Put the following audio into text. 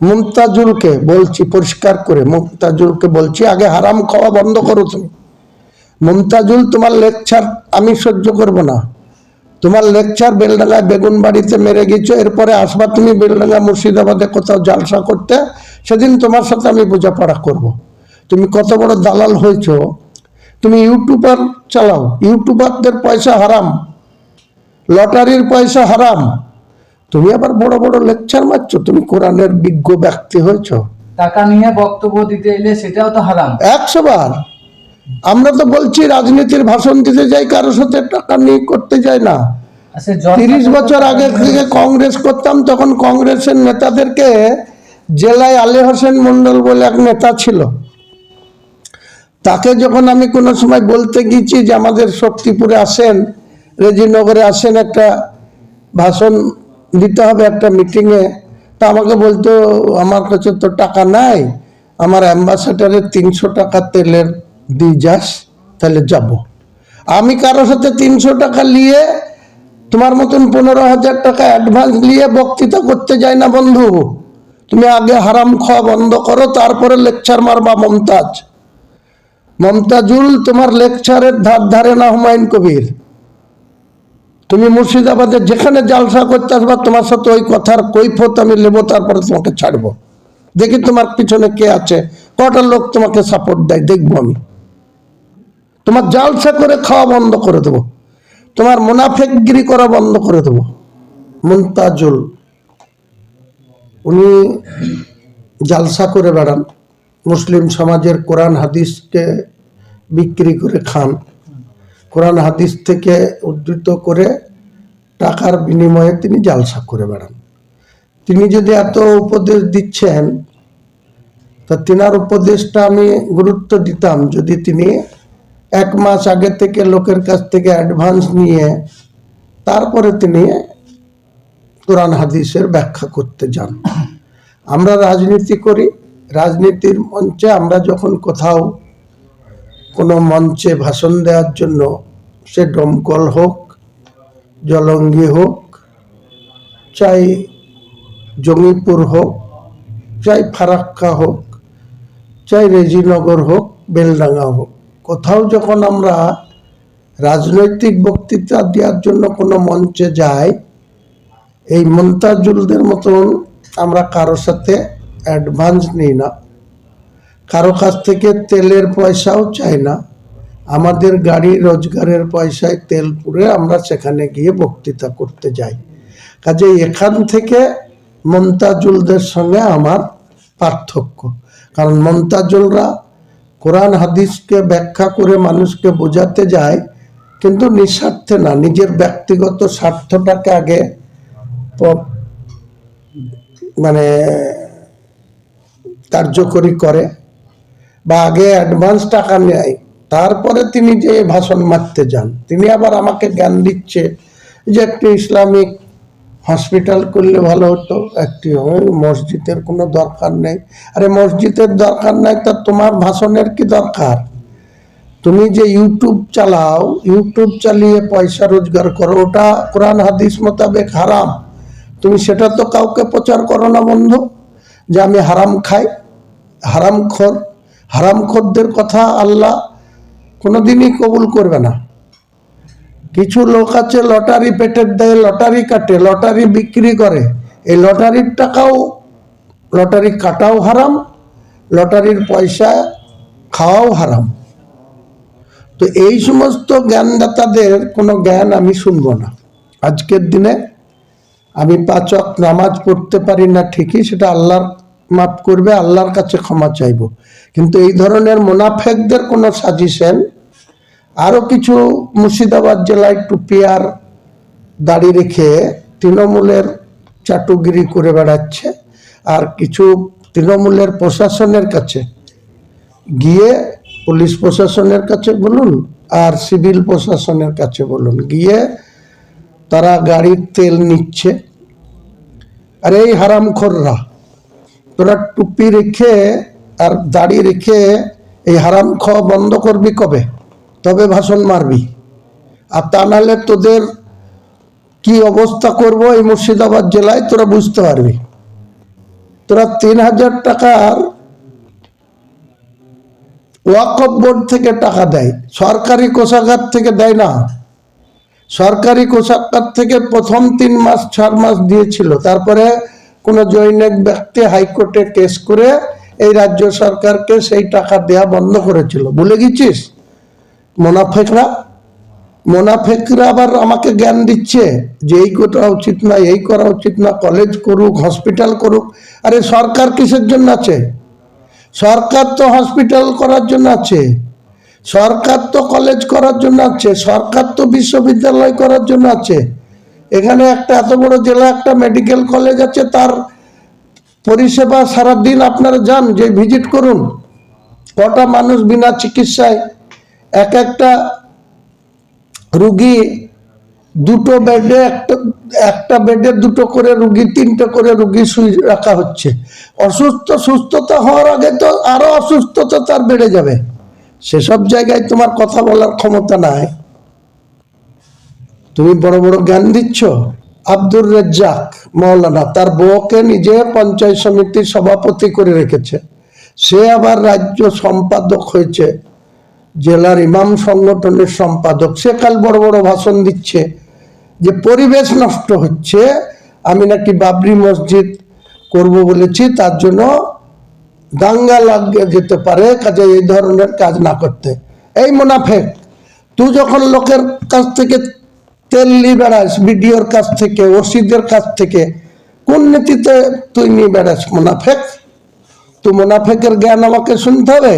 মুমতাজুলকে বলছি পরিষ্কার করে, মুমতাজুলকে বলছি আগে হারাম খাওয়া বন্ধ করো তুমি। মুমতাজুল, তোমার লেকচার আমি সহ্য করব না। তোমার লেকচার বেলডাঙ্গায় বেগুন বাড়িতে মেরে গেছো, এরপরে আসবা তুমি বেলডাঙ্গা মুর্শিদাবাদে কোথাও জালসা করতে, সেদিন তোমার সাথে আমি বোঝাপড়া করব। তুমি কত বড় দালাল হয়েছো। তুমি ইউটিউবার চালাও, ইউটিউবারদের পয়সা হারাম, লটারির পয়সা হারাম, তুমি আবার বড় বড় লেকচার মারছো। তুমি কোরআনের বিজ্ঞ ব্যক্তি হয়েছো, টাকা নিয়ে বক্তব্য দিতে এলে সেটাও তো হারাম। 100 বার। আমরা তো বলছি রাজনীতির ভাষণ দিতে যাই, কারোর সাথে টাকা নিয়ে করতে যাই না। 30 বছর আগে থেকে কংগ্রেস করতাম, তখন কংগ্রেসের নেতাদেরকে জেলায় আলী হোসেন মন্ডল বলে এক নেতা ছিল, তাকে যখন আমি কোনো সময় বলতে গেছি যে আমাদের শক্তিপুরে আসেন, রেজিনগরে আসেন, একটা ভাষণ দিতে হবে একটা মিটিংয়ে, তা আমাকে বলতো আমার কাছে তো টাকা নাই, আমার অ্যাম্বাসেডারের 300 টাকা তেলের দিয়ে যাস তাহলে যাব। আমি কারোর সাথে 300 টাকা নিয়ে, তোমার মতন 15,000 টাকা অ্যাডভান্স নিয়ে বক্তৃতা করতে যাই না বন্ধু। তুমি আগে হারাম খাওয়া বন্ধ করো, তারপরে লেকচার মারবা। মমতাজুল, তোমার লেকচারের ধার ধারে না হুমায়ুন কবির। তুমি মুর্শিদাবাদে যেখানে জালসা করতে আসবা, তোমার সাথে ওই কথার কৈফত আমি নেব, তারপরে তোমাকে ছাড়বো। দেখি তোমার পিছনে কে আছে, কটা লোক তোমাকে সাপোর্ট দেয়, দেখবো আমি। তোমার জালসা করে খাওয়া বন্ধ করে দেবো, তোমার মুনাফেকগিরি করা বন্ধ করে দেবো। মুমতাজুল, উনি জালসা করে বেড়ান, মুসলিম সমাজের কোরআন হাদিসকে বিক্রি করে খান, কোরআন হাদিস থেকে উদ্ধৃত করে টাকার বিনিময়ে তিনি জালসা করে বেড়ান। তিনি যদি এত উপদেশ দিচ্ছেন, তা তিনার উপদেশটা আমি গুরুত্ব দিতাম যদি তিনি 1 মাস আগে থেকে লোকের কাছ থেকে অ্যাডভান্স নিয়ে তারপরে তিনি কোরআন হাদিসের ব্যাখ্যা করতে যান। আমরা রাজনীতি করি, রাজনীতির মঞ্চে আমরা যখন কোথাও কোনো মঞ্চে ভাষণ দেওয়ার জন্য, সে দমকল হোক, জলঙ্গি হোক, চাই জঙ্গিপুর হোক, চাই ফারাক্কা হোক, চাই রেজিনগর হোক, বেলডাঙ্গা হোক, কোথাও যখন আমরা রাজনৈতিক বক্তৃতা দেওয়ার জন্য কোনো মঞ্চে যাই, এই মুমতাজুলদের মতন আমরা কারোর সাথে অ্যাডভান্স নিই না, কারো কাছ থেকে তেলের পয়সাও চাই না। আমাদের গাড়ি রোজগারের পয়সায় তেল পুরে আমরা সেখানে গিয়ে বক্তৃতা করতে যাই। কাজে এখান থেকে মুমতাজুলদের সঙ্গে আমার পার্থক্য। কারণ মুমতাজুলরা কোরআন হাদিসকে ব্যাখ্যা করে মানুষকে বোঝাতে যায়, কিন্তু নিঃস্বার্থে না, নিজের ব্যক্তিগত স্বার্থটাকে আগে মানে কার্যকরী করে, বা আগে অ্যাডভান্স টাকা নেয়, তারপরে তিনি যে ভাষণ মারতে যান। তিনি আবার আমাকে জ্ঞান দিচ্ছে যে একটি ইসলামিক হসপিটাল করলে ভালো হতো, একটি মসজিদের কোনো দরকার নেই। আরে মসজিদের দরকার নাই, তা তোমার ভাষণের কি দরকার? তুমি যে ইউটিউব চালাও, ইউটিউব চালিয়ে পয়সা রোজগার করো, ওটা কোরআন হাদিস মোতাবেক হারাম। তুমি সেটা তো কাউকে প্রচার করো না বন্ধু, যে আমি হারাম খাই, হারামখোর। হারামখোরদের কথা আল্লাহ কোনোদিনই কবুল করবে না। কিছু লোক আছে লটারি পেটের দেয়, লটারি কাটে, লটারি বিক্রি করে, এই লটারির টাকাও, লটারি কাটাও হারাম, লটারির পয়সা খাওয়াও হারাম। তো এই সমস্ত জ্ঞানদাতাদের কোনো জ্ঞান আমি শুনবো না। আজকের দিনে আমি 5 ওয়াক্ত নামাজ পড়তে পারি না ঠিকই, সেটা আল্লাহর মাফ করবে, আল্লাহর কাছে ক্ষমা চাইব, কিন্তু এই ধরনের মুনাফেকদের কোনো সাজেশন। আরও কিছু মুর্শিদাবাদ জেলায় টুপি আর দাড়ি রেখে তৃণমূলের চাটুগিরি করে বেড়াচ্ছে, আর কিছু তৃণমূলের প্রশাসনের কাছে গিয়ে, পুলিশ প্রশাসনের কাছে বলুন আর সিভিল প্রশাসনের কাছে বলুন, গিয়ে তারা গাড়ির তেল নিচ্ছে। আর এই হারামখোররা, তোরা টুপি রেখে আর দাড়ি রেখে এই হারাম খাওয়া বন্ধ করবি কবে? তবে ভাষণ মারবি। আর তা নাহলে তোদের কি অবস্থা করব এই মুর্শিদাবাদ জেলায় তোরা বুঝতে পারবি। তোরা 3,000 টাকার ওয়াকফ বোর্ড থেকে টাকা দেয়, সরকারি কোষাগার থেকে দেয় না। সরকারি কোষাগার থেকে প্রথম 3 মাস 4 মাস দিয়েছিল, তারপরে কোন জৈনিক ব্যক্তি হাইকোর্টে কেস করে এই রাজ্য সরকারকে সেই টাকা দেয়া বন্ধ করেছিল। ভুলে গেছিস? মোনাফেকরা আবার আমাকে জ্ঞান দিচ্ছে যে এই করা উচিত না, এই করা উচিত না, কলেজ করুক, হসপিটাল করুক। আরে সরকার কিসের জন্য আছে? সরকার তো হসপিটাল করার জন্য আছে, সরকার তো কলেজ করার জন্য আছে, সরকার তো বিশ্ববিদ্যালয় করার জন্য আছে। এখানে একটা এত বড় জেলা একটা মেডিকেল কলেজ আছে, তার পরিষেবা সারাদিন আপনারা যান, যে ভিজিট করুন, কটা মানুষ বিনা চিকিৎসায়, একটা রুগী দুটো বেডে, একটা বেডে 2টো করে রুগী, 3টে করে রুগী শুয়ে রাখা হচ্ছে। সুস্থতা হওয়ার আগে তো আরো অসুস্থতা তার বেড়ে যাবে। সেসব জায়গায় তোমার কথা বলার ক্ষমতা নাই। তুমি বড় বড় জ্ঞান দিচ্ছ। আব্দুর রাজ্জাক মাওলানা তার বউকে নিজে পঞ্চায়েত সমিতির সভাপতি করে রেখেছে, সে আবার রাজ্য সম্পাদক হয়েছে, জেলার ইমাম সংগঠনের সম্পাদক। সে কাল বড় বড় ভাষণ দিচ্ছে যে পরিবেশ নষ্ট হচ্ছে, আমি নাকি বাবরি মসজিদ করব বলেছি, তার জন্য দাঙ্গা লাগিয়ে যেতে পারে, কাজে এই ধরনের কাজ না করতে। এই মুনাফেক, তুই যখন লোকের কাছ থেকে তেল নিয়ে বেড়াস, বিডিওর কাছ থেকে, ওসিদের কাছ থেকে, কোন নীতিতে তুই নিয়ে বেড়াস মুনাফেক? তুই মুনাফেকের জ্ঞান আমাকে শুনতে হবে।